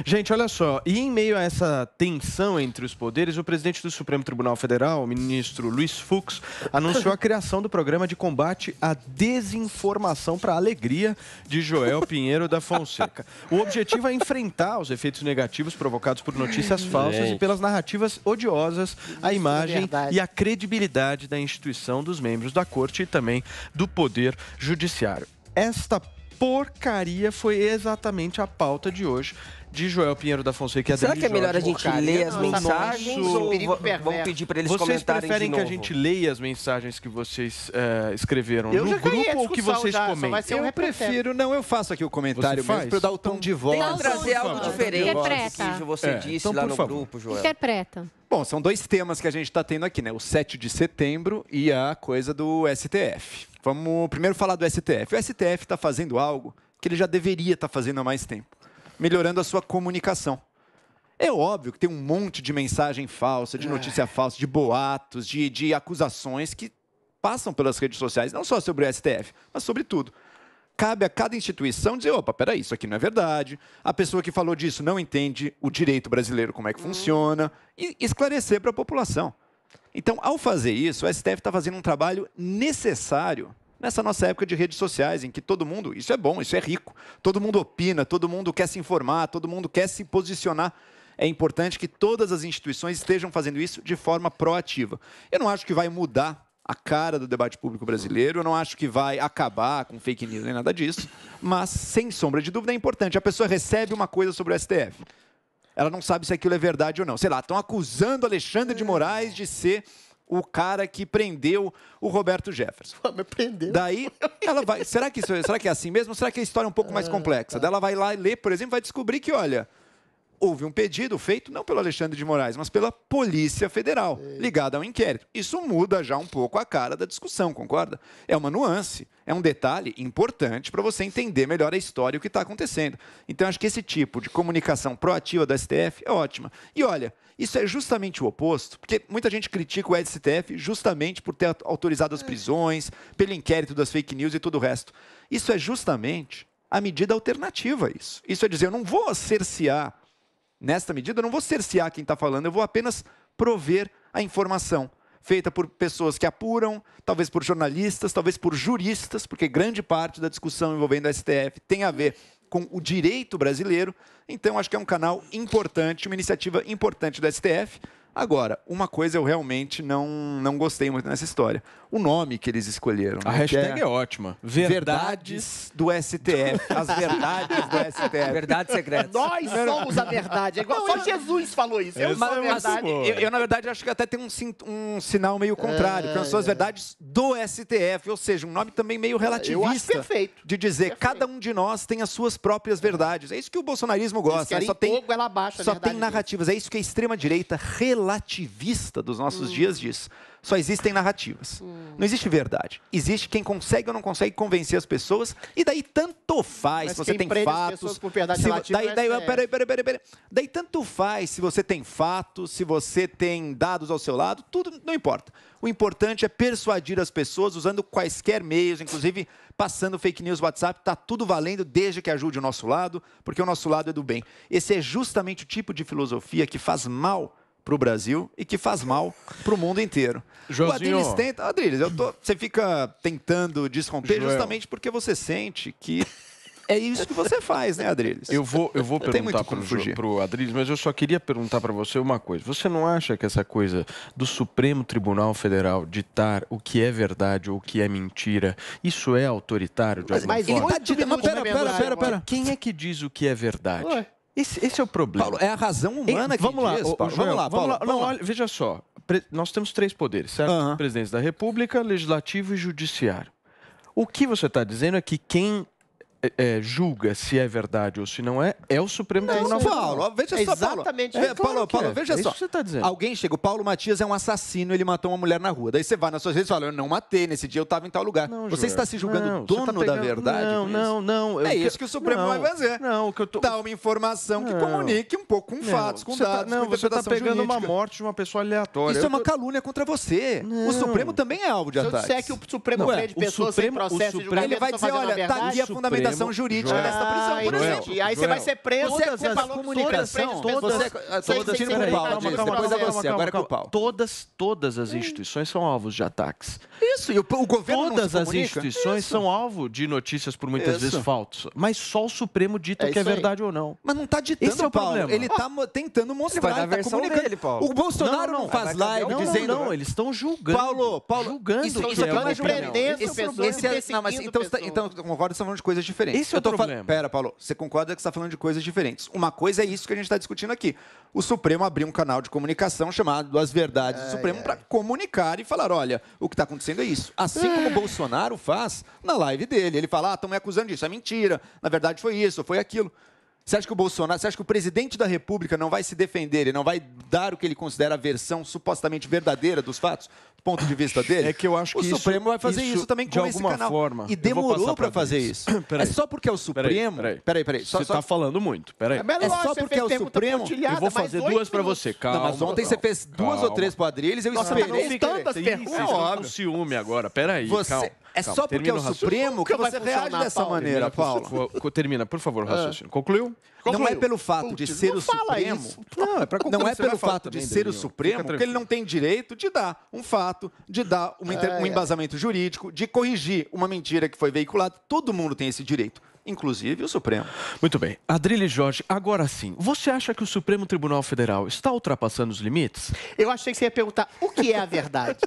Gente, olha só, e em meio a essa tensão entre os poderes, o presidente do Supremo Tribunal Federal, o ministro Luiz Fux, anunciou a criação do programa de combate à desinformação para a alegria de Joel Pinheiro da Fonseca. O objetivo é enfrentar os efeitos negativos provocados por notícias falsas e pelas narrativas odiosas à imagem e à credibilidade da instituição, dos membros da Corte e também do Poder Judiciário. Esta porcaria foi exatamente a pauta de hoje de Joel Pinheiro da Fonseca e Será que é melhor a gente ler as mensagens ou vamos pedir para eles vocês comentarem preferem de que novo? a gente leia as mensagens que vocês escreveram no grupo ou que vocês comentem? Eu prefiro, não, eu faço aqui o comentário mesmo para dar o tom de voz. Tenta trazer algo diferente Interpreta. do que você disse então, lá por no favor. grupo, Joel. Interpreta. Bom, são dois temas que a gente está tendo aqui, né? O 7 de setembro e a coisa do STF. Vamos primeiro falar do STF. O STF está fazendo algo que ele já deveria estar fazendo há mais tempo, melhorando a sua comunicação. É óbvio que tem um monte de mensagem falsa, de notícia falsa, de boatos, de acusações que passam pelas redes sociais, não só sobre o STF, mas sobre tudo. Cabe a cada instituição dizer, opa, peraí, isso aqui não é verdade, a pessoa que falou disso não entende o direito brasileiro, como é que funciona, e esclarecer para a população. Então, ao fazer isso, o STF está fazendo um trabalho necessário nessa nossa época de redes sociais, em que todo mundo, isso é bom, isso é rico, todo mundo opina, todo mundo quer se informar, todo mundo quer se posicionar. É importante que todas as instituições estejam fazendo isso de forma proativa. Eu não acho que vai mudar a cara do debate público brasileiro, eu não acho que vai acabar com fake news nem nada disso, mas, sem sombra de dúvida, é importante. A pessoa recebe uma coisa sobre o STF. Ela não sabe se aquilo é verdade ou não. Sei lá, estão acusando Alexandre de Moraes de ser o cara que prendeu o Roberto Jefferson. Me prendeu. Daí, ela vai... Será que é assim mesmo? Será que a história é um pouco mais complexa? Daí ela vai lá e lê, por exemplo, vai descobrir que, olha, houve um pedido feito não pelo Alexandre de Moraes, mas pela Polícia Federal, ligada ao inquérito. Isso muda já um pouco a cara da discussão, concorda? É uma nuance, é um detalhe importante para você entender melhor a história e o que está acontecendo. Então, acho que esse tipo de comunicação proativa do STF é ótima. E olha, isso é justamente o oposto, porque muita gente critica o STF justamente por ter autorizado as prisões, pelo inquérito das fake news e tudo o resto. Isso é justamente a medida alternativa a isso. Isso é dizer, eu não vou cercear, nesta medida, eu não vou cercear quem está falando, eu vou apenas prover a informação feita por pessoas que apuram, talvez por jornalistas, talvez por juristas, porque grande parte da discussão envolvendo o STF tem a ver com o direito brasileiro. Então, acho que é um canal importante, uma iniciativa importante do STF. Agora, uma coisa eu realmente não gostei muito nessa história. O nome que eles escolheram. A hashtag é ótima. Verdades do STF. As verdades do STF. Verdades secretas. Nós somos a verdade. É igual só Jesus falou isso. Eu sou a verdade. Eu, na verdade, acho que até tem um sinal meio contrário, que são as verdades do STF, ou seja, um nome também meio relativista. Eu acho perfeito. De dizer, cada um de nós tem as suas próprias verdades. É isso que o bolsonarismo gosta. Eles querem ela abaixo, só tem narrativas. É isso que a extrema-direita relativista dos nossos dias diz. Só existem narrativas. Não existe verdade. Existe quem consegue ou não consegue convencer as pessoas, e daí tanto faz se você tem fatos. Daí tanto faz se você tem fatos, se você tem dados ao seu lado, tudo não importa. O importante é persuadir as pessoas usando quaisquer meios, inclusive passando fake news, WhatsApp, está tudo valendo desde que ajude o nosso lado, porque o nosso lado é do bem. Esse é justamente o tipo de filosofia que faz mal para o Brasil e que faz mal para o mundo inteiro. Joãozinho. O Adriles tenta... Adriles, você fica tentando desromper justamente porque você sente que é isso que você faz, né, Adriles? Eu vou perguntar para o Adriles, mas eu só queria perguntar para você uma coisa. Você não acha que essa coisa do Supremo Tribunal Federal ditar o que é verdade ou o que é mentira, isso é autoritário de alguma forma? Pera. Quem é que diz o que é verdade? Ué. Esse é o problema. Paulo, é a razão humana que vamos lá, diz, Paulo. Joel, Vamos lá. Não, olha, veja só. Nós temos 3 poderes, certo? Presidente da República, Legislativo e Judiciário. O que você está dizendo é que quem julga se é verdade ou se não é o Supremo Tribunal Federal. Paulo, veja só, exatamente. Paulo, veja só. Isso que você está dizendo. Alguém chega, o Paulo Matias é um assassino, ele matou uma mulher na rua. Daí você vai nas suas redes e fala, eu não matei, nesse dia eu estava em tal lugar. Não, você está se julgando dono da verdade? Não. É isso que o Supremo vai fazer. Não, o que eu tô... Dá uma informação que comunique um pouco com fatos, com dados, com você está pegando jurídica. uma morte de uma pessoa aleatória. Isso é uma calúnia contra você. O Supremo também é alvo de ataque. Se eu disser que o Supremo prende pessoas sem processo de julgamento, ele vai dizer, olha, tá aqui a fundamentação implicação jurídica dessa prisão, por exemplo. E aí você vai ser preso. Você falou comunicação. Todas as instituições são alvos de ataques. Isso, e o governo Todas as instituições são alvo de notícias por muitas vezes falsas. Mas só o Supremo dita que é verdade ou não. Mas não está ditando, Esse é o Paulo. problema. Ele está tentando mostrar, ele está comunicando. Dele, Paulo. O Bolsonaro não faz live dizendo... Não, eles estão julgando. Paulo, julgando. Isso que é uma prendendo opinião. pessoas. Não, mas então concorda que você está falando de coisas diferentes. Esse é o problema. Pera, Paulo, você concorda que você está falando de coisas diferentes. Uma coisa é isso que a gente está discutindo aqui. O Supremo abriu um canal de comunicação chamado As Verdades do Supremo para comunicar e falar, olha, o que está acontecendo é isso. Assim como o Bolsonaro faz na live dele. Ele fala, estão me acusando disso, é mentira. Na verdade foi isso, foi aquilo. Você acha que o Bolsonaro, você acha que o presidente da República não vai se defender, ele não vai dar o que ele considera a versão supostamente verdadeira dos fatos, do ponto de vista dele? É que eu acho que o Supremo vai fazer isso também com esse canal. Forma, e demorou para fazer isso. É só porque é o Supremo... Peraí. Você está falando muito. Peraí. É só porque é o Supremo... Eu vou fazer duas para você, calma. Não, mas ontem você fez duas ou três pro Adriles, eu esperei. Tantas perguntas. É óbvio. Ciúme agora, peraí. Calma. É só porque é o Supremo que você reage dessa maneira, Paulo. Termina, por favor, o raciocínio. Concluiu? Não é pelo fato de ser o Supremo. Não, é para concluir. Não é pelo fato de ser o Supremo que ele não tem direito de dar um fato, de dar um embasamento jurídico, de corrigir uma mentira que foi veiculada. Todo mundo tem esse direito, inclusive o Supremo. Muito bem. Adriles Jorge, agora sim, você acha que o Supremo Tribunal Federal está ultrapassando os limites? Eu achei que você ia perguntar o que é a verdade.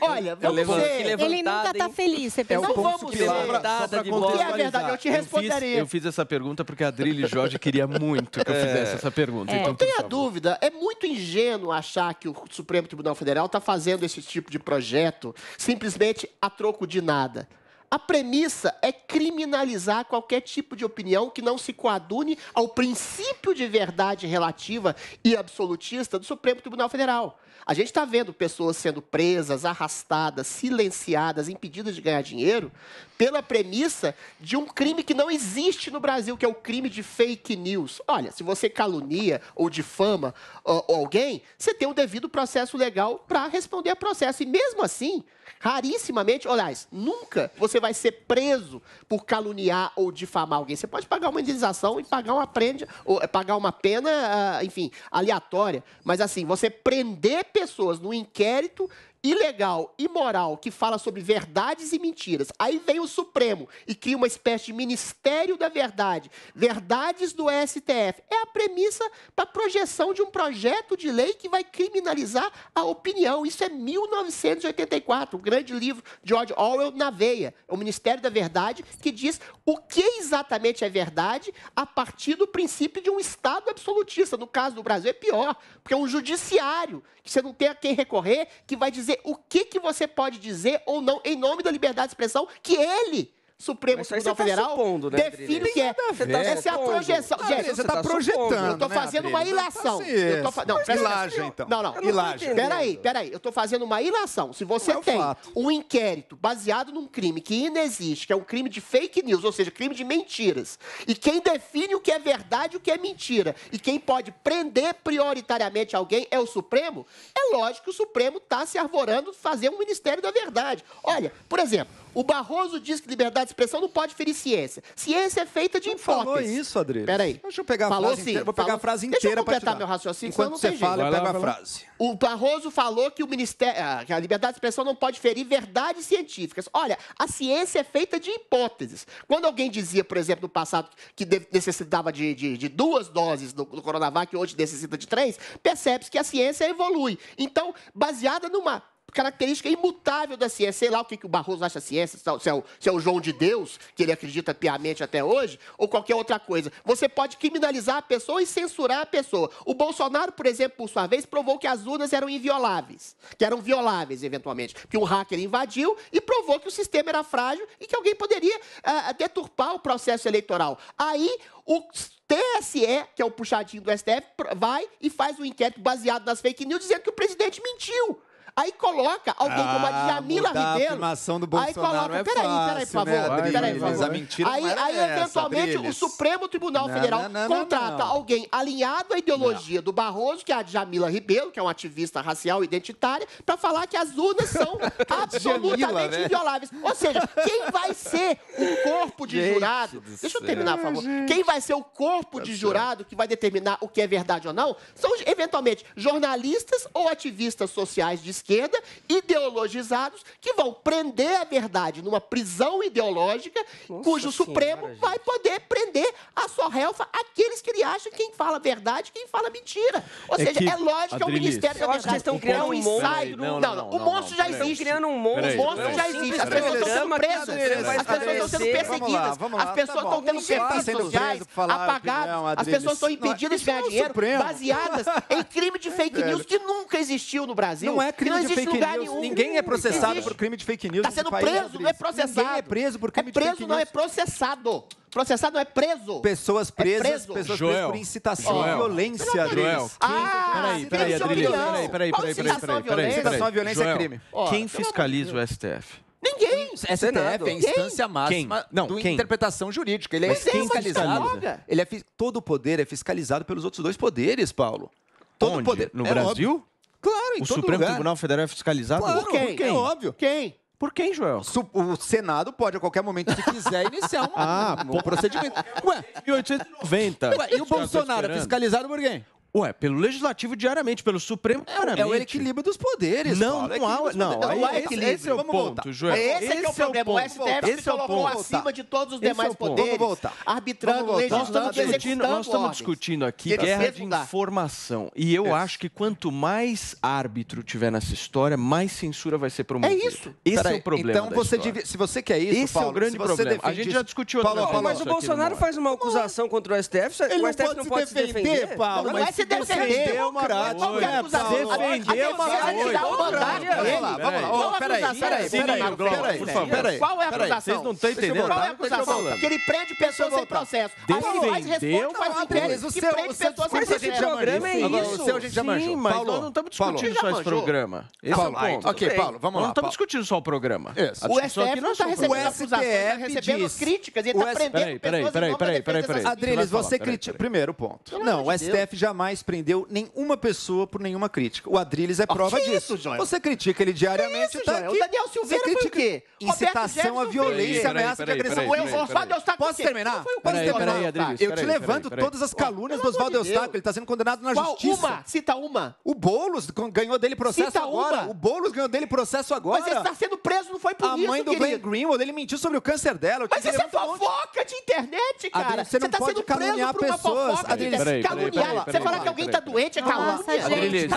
Olha, vamos ver. Ele nunca está feliz, você pensa. Não vamos ver. O que é a verdade? Eu te responderia. Eu fiz essa pergunta porque a Adriles Jorge queria muito que eu fizesse essa pergunta. Então, não tenha dúvida, é muito ingênuo achar que o Supremo Tribunal Federal está fazendo esse tipo de projeto simplesmente a troco de nada. A premissa é criminalizar qualquer tipo de opinião que não se coadune ao princípio de verdade relativa e absolutista do Supremo Tribunal Federal. A gente está vendo pessoas sendo presas, arrastadas, silenciadas, impedidas de ganhar dinheiro pela premissa de um crime que não existe no Brasil, que é o crime de fake news. Olha, se você calunia ou difama alguém, você tem o devido processo legal para responder a processo. E mesmo assim, rarissimamente, aliás, nunca você vai ser preso por caluniar ou difamar alguém. Você pode pagar uma indenização e pagar uma pena, enfim, aleatória. Mas assim, você prender pessoas no inquérito ilegal, imoral, que fala sobre verdades e mentiras. Aí vem o Supremo e cria uma espécie de Ministério da Verdade. Verdades do STF. É a premissa para a projeção de um projeto de lei que vai criminalizar a opinião. Isso é 1984, o grande livro de George Orwell na veia. É o Ministério da Verdade que diz o que exatamente é verdade a partir do princípio de um Estado absolutista. No caso do Brasil é pior, porque é um judiciário que você não tem a quem recorrer, que vai dizer o que você pode dizer ou não em nome da liberdade de expressão que ele, Supremo Tribunal Federal, define o que é. Essa é a projeção. Gente, você está projetando. Eu estou fazendo uma ilação. Ilaja, então. Não. Ilaja. Peraí. Eu estou fazendo uma ilação. Se você tem um inquérito baseado num crime que inexiste, que é um crime de fake news, ou seja, crime de mentiras, e quem define o que é verdade e o que é mentira, e quem pode prender prioritariamente alguém é o Supremo, é lógico que o Supremo está se arvorando de fazer um Ministério da Verdade. Olha, por exemplo, o Barroso diz que liberdade de expressão não pode ferir ciência. Ciência é feita de hipóteses. Falou isso, Adriano. Peraí. Deixa eu pegar a frase inteira. Vou pegar a frase inteira para completar meu raciocínio. Enquanto você fala, eu pego a frase. O Barroso falou que que a liberdade de expressão não pode ferir verdades científicas. Olha, a ciência é feita de hipóteses. Quando alguém dizia, por exemplo, no passado, que necessitava de 2 doses do Coronavac, e hoje necessita de 3, percebe-se que a ciência evolui. Então, baseada numa característica imutável da ciência, sei lá o que o Barroso acha da ciência, se é o João de Deus, que ele acredita piamente até hoje, ou qualquer outra coisa. Você pode criminalizar a pessoa e censurar a pessoa. O Bolsonaro, por exemplo, por sua vez, provou que as urnas eram invioláveis, que eram violáveis, eventualmente, que um hacker invadiu e provou que o sistema era frágil e que alguém poderia deturpar o processo eleitoral. Aí, o TSE, que é o puxadinho do STF, vai e faz um inquérito baseado nas fake news, dizendo que o presidente mentiu. Aí coloca alguém como a Djamila mudar a Ribeiro. afirmação do Aí Bolsonaro coloca, é peraí, fácil, por favor. né, Adriles? Peraí, por favor. A mentira não era Aí, essa, eventualmente, o Adriles. Supremo Tribunal Não, Federal não, contrata não. alguém alinhado à ideologia do Barroso, que é a Djamila Ribeiro, que é uma ativista racial identitária, para falar que as urnas são absolutamente invioláveis. Ou seja, quem vai ser o corpo de jurado... Deixa eu terminar, por favor. Quem vai ser o corpo de jurado que vai determinar o que é verdade ou não são, eventualmente, jornalistas ou ativistas sociais de esquerda ideologizados que vão prender a verdade numa prisão ideológica, cujo Supremo vai poder prender a sorrelfa aqueles que ele acha quem fala verdade e quem fala mentira. Ou seja, é lógico que é o Ministério da Eu acho que Verdade. eles estão criando um ensaio. monstro. O monstro já existe. Criando um monstro. O monstro já existe. As pessoas estão sendo presas. As pessoas estão sendo perseguidas. As pessoas estão tendo perfis sociais apagados. As pessoas estão impedidas de ganhar dinheiro baseadas em crime de fake news que nunca existiu no Brasil. Não é crime de fake news. Nenhum. Ninguém é processado por crime de fake news. Está sendo preso, não é processado. Ninguém é preso por crime de fake news. Preso não é processado. Processado não é preso. Pessoas presas, preso. pessoas presas por incitação à violência, Adriles. Peraí, Adriles. Peraí. Incitação à violência é crime. Quem fiscaliza o STF? Ninguém. STF é a instância máxima de interpretação jurídica. Ele é fiscalizado. Todo o poder é fiscalizado pelos outros dois poderes, Paulo. Todo poder. No Brasil? Claro, em O todo Supremo lugar. Tribunal Federal é fiscalizado? Claro, Por quem? é óbvio. Quem? Por quem, Joel? O Senado pode, a qualquer momento, se quiser, iniciar um procedimento. Ué, 1890. e o Bolsonaro é fiscalizado por quem? Ué, pelo Legislativo diariamente, pelo Supremo diariamente. É o equilíbrio dos poderes, Não, Paulo. não há equilíbrio. Esse é o ponto, Joel. Esse é que é o problema. O STF se colocou acima de todos os demais poderes. Arbitrando, legislando, executando. Nós estamos discutindo aqui guerra de informação. E eu acho que quanto mais árbitro tiver nessa história, mais censura vai ser promovida. É isso. Esse é o problema. Então, se você quer isso, esse Paulo, é o grande problema. A gente já discutiu outra vez. Mas o Bolsonaro faz uma acusação contra o STF. O STF não pode se defender, Paulo. Não é se defender. Qualquer acusação. Defender uma Peraí. Qual é a acusação? Vocês não estão entendendo. Qual é a acusação? Que ele prende pessoas sem processo. Defender faz inquérito que prende pessoas sem processo. Esse programa é isso. O seu a gente já manjou. Sim, mas Paulo, nós não estamos discutindo só esse programa. Esse é o ponto. Ok, Paulo, vamos Nós não lá. estamos discutindo só o programa. O STF não está recebendo acusações, está recebendo críticas e está prendendo pessoas. Adriles, você critica. Primeiro ponto. Não, o STF jamais prendeu nenhuma pessoa por nenhuma crítica. O Adriles é prova disso. Você critica ele diariamente. O Daniel Silveira foi o quê? Incitação à violência, ameaça de agressão. Posso terminar? Peraí, Adriles. Eu te levanto todas as calúnias do Oswaldo Eustáquio. Ele está sendo condenado na justiça. Cita uma. O Boulos ganhou dele processo agora. O Boulos ganhou dele processo agora. Mas ele está sendo preso, não foi por isso, A mãe do Glenn Greenwald, ele mentiu sobre o câncer dela. Mas isso é fofoca de internet, cara. Você não pode caluniar pessoas. Caluniar. Você falar que alguém está doente é calúnia. Adriles,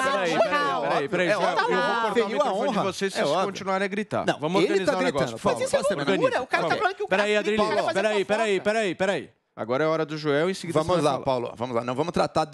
peraí. Eu vou cortar o microfone de vocês se vocês continuarem a gritar. Não, vamos organizar o negócio. Mas isso é loucura. O cara tá falando que o cara... Peraí, Adriles. Peraí. Agora é a hora do Joel, em seguida vamos lá, Paulo. Vamos lá. Não vamos tratar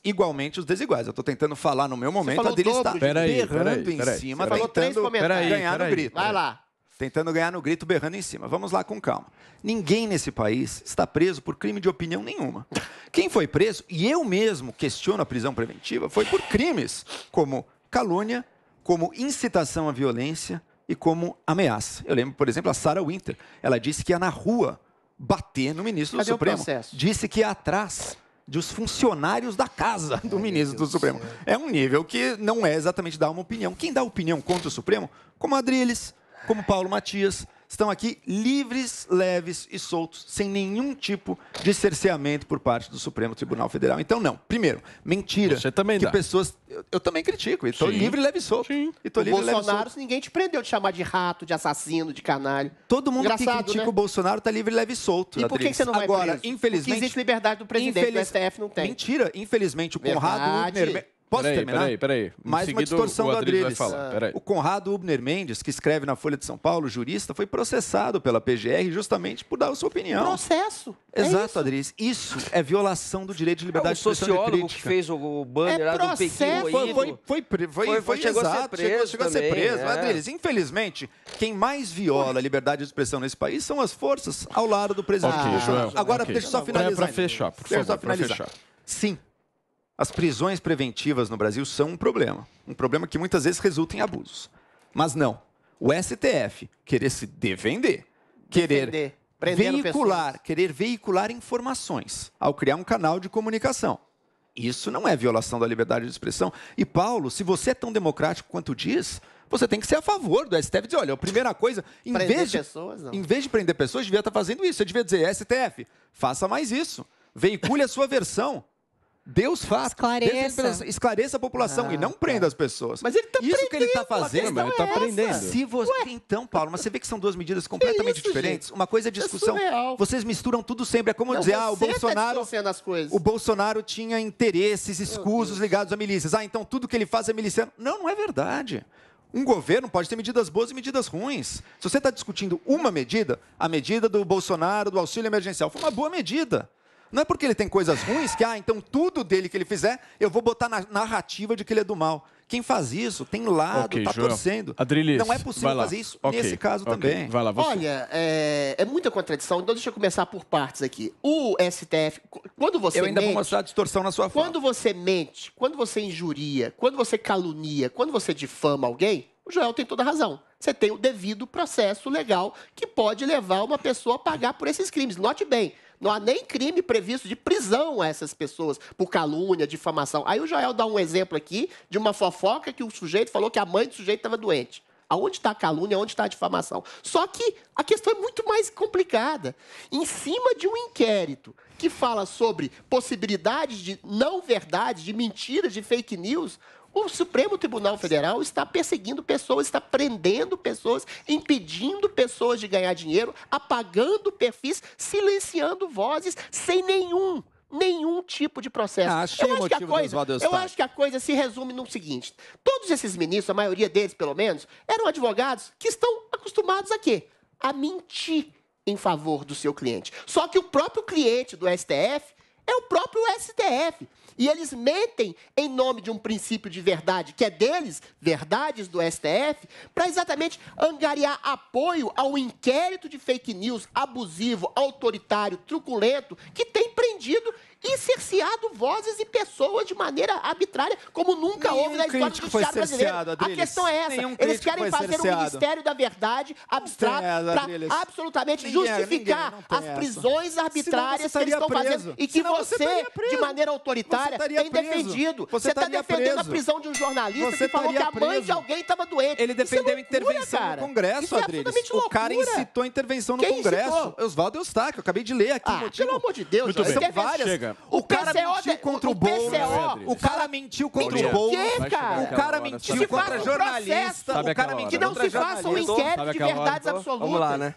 igualmente os desiguais. Eu estou tentando falar no meu momento. A Adriles está berrando em cima, tentando ganhar no grito. Vai lá. Tentando ganhar no grito, berrando em cima. Vamos lá com calma. Ninguém nesse país está preso por crime de opinião nenhuma. Quem foi preso, e eu mesmo questiono a prisão preventiva, foi por crimes como calúnia, como incitação à violência e como ameaça. Eu lembro, por exemplo, a Sarah Winter. Ela disse que ia na rua bater no ministro do Supremo. Disse que ia atrás dos funcionários da casa do ministro do Supremo. É um nível que não é exatamente dar uma opinião. Quem dá opinião contra o Supremo, como Adriles, como Paulo Matias, estão aqui livres, leves e soltos, sem nenhum tipo de cerceamento por parte do Supremo Tribunal Federal. Então, não. Primeiro, mentira. Você também dá. Pessoas... Eu também critico. Estou livre, leve e solto. Sim. O Bolsonaro, se ninguém te prendeu de chamar de rato, de assassino, de canalho. Todo mundo que critica o Bolsonaro está livre, leve e solto. E por que você não vai agora, preso? infelizmente... Porque existe liberdade do presidente, o STF não tem. Mentira. Infelizmente, o Conrado Ubner... Posso terminar? Peraí. Mais uma distorção do Adriles. Vai O Conrado Ubner Mendes, que escreve na Folha de São Paulo, jurista, foi processado pela PGR justamente por dar a sua opinião. Processo. Exato, Adriles. Isso é violação do direito de liberdade de expressão e sociólogo crítica. que fez o banner lá do Pequim. Chegou a ser preso. Adriles, infelizmente, quem mais viola a liberdade de expressão nesse país são as forças ao lado do presidente. Agora, deixa eu só finalizar. Para fechar, por favor, para fechar. Sim. As prisões preventivas no Brasil são um problema que muitas vezes resulta em abusos. Mas não, o STF querer se defender, querer veicular informações ao criar um canal de comunicação. Isso não é violação da liberdade de expressão. E, Paulo, se você é tão democrático quanto diz, você tem que ser a favor do STF. Dizer, olha, a primeira coisa, em vez de prender pessoas, devia estar fazendo isso. Você devia dizer, STF, faça mais isso. Veicule a sua versão. Deus faça. Esclareça a população e não prenda as pessoas. Mas ele está prendendo. Isso que ele está fazendo, mas ele está prendendo. Se você... Então, Paulo, mas você vê que são duas medidas completamente diferentes. Uma coisa é discussão. Vocês misturam tudo sempre. É como dizer, o Bolsonaro... O Bolsonaro tinha interesses escusos ligados a milícias. Então tudo que ele faz é miliciano. Não é verdade. Um governo pode ter medidas boas e medidas ruins. Se você está discutindo uma medida, a medida do Bolsonaro, do auxílio emergencial, foi uma boa medida. Não é porque ele tem coisas ruins que, então tudo dele que ele fizer, eu vou botar na narrativa de que ele é do mal. Quem faz isso tem lado, está torcendo. Adriles, não é possível fazer isso nesse caso também. Vai lá, você. Olha, é muita contradição. Então deixa eu começar por partes aqui. O STF, quando você Eu ainda mente, vou mostrar a distorção na sua fala. quando você mente, quando você injuria, quando você calunia, quando você difama alguém, o Joel tem toda a razão. Você tem o devido processo legal que pode levar uma pessoa a pagar por esses crimes. Note bem, não há nem crime previsto de prisão a essas pessoas por calúnia, difamação. Aí o Joel dá um exemplo aqui de uma fofoca que o sujeito falou que a mãe do sujeito estava doente. Aonde está a calúnia, onde está a difamação? Só que a questão é muito mais complicada. Em cima de um inquérito que fala sobre possibilidades de não verdade, de mentiras, de fake news, o Supremo Tribunal Federal está perseguindo pessoas, está prendendo pessoas, impedindo pessoas de ganhar dinheiro, apagando perfis, silenciando vozes, sem nenhum tipo de processo. Eu acho que a coisa se resume no seguinte. Todos esses ministros, a maioria deles pelo menos, eram advogados que estão acostumados a quê? A mentir em favor do seu cliente. Só que o próprio cliente do STF é o próprio STF. E eles mentem em nome de um princípio de verdade, que é deles, verdades do STF, para exatamente angariar apoio ao inquérito de fake news abusivo, autoritário, truculento, que tem prendido e cerceado vozes e pessoas de maneira arbitrária, como nunca houve na história do judiciário brasileiro. A questão é essa. Eles querem fazer um Ministério da Verdade abstrato para absolutamente justificar as prisões arbitrárias que eles estão fazendo e que você, de maneira autoritária, tem defendido. Você está defendendo a prisão de um jornalista que falou que a mãe de alguém estava doente. Ele defendeu a intervenção no Congresso, Adriles. O cara incitou a intervenção no Congresso. Oswaldo Eustáquio, eu acabei de ler aqui. Pelo amor de Deus, são várias. O cara mentiu contra o Boulos. O cara mentiu contra o Boulos. O cara mentiu contra jornalista. O cara mentiu que não se faça um inquérito de verdades absolutas. Vamos lá, né?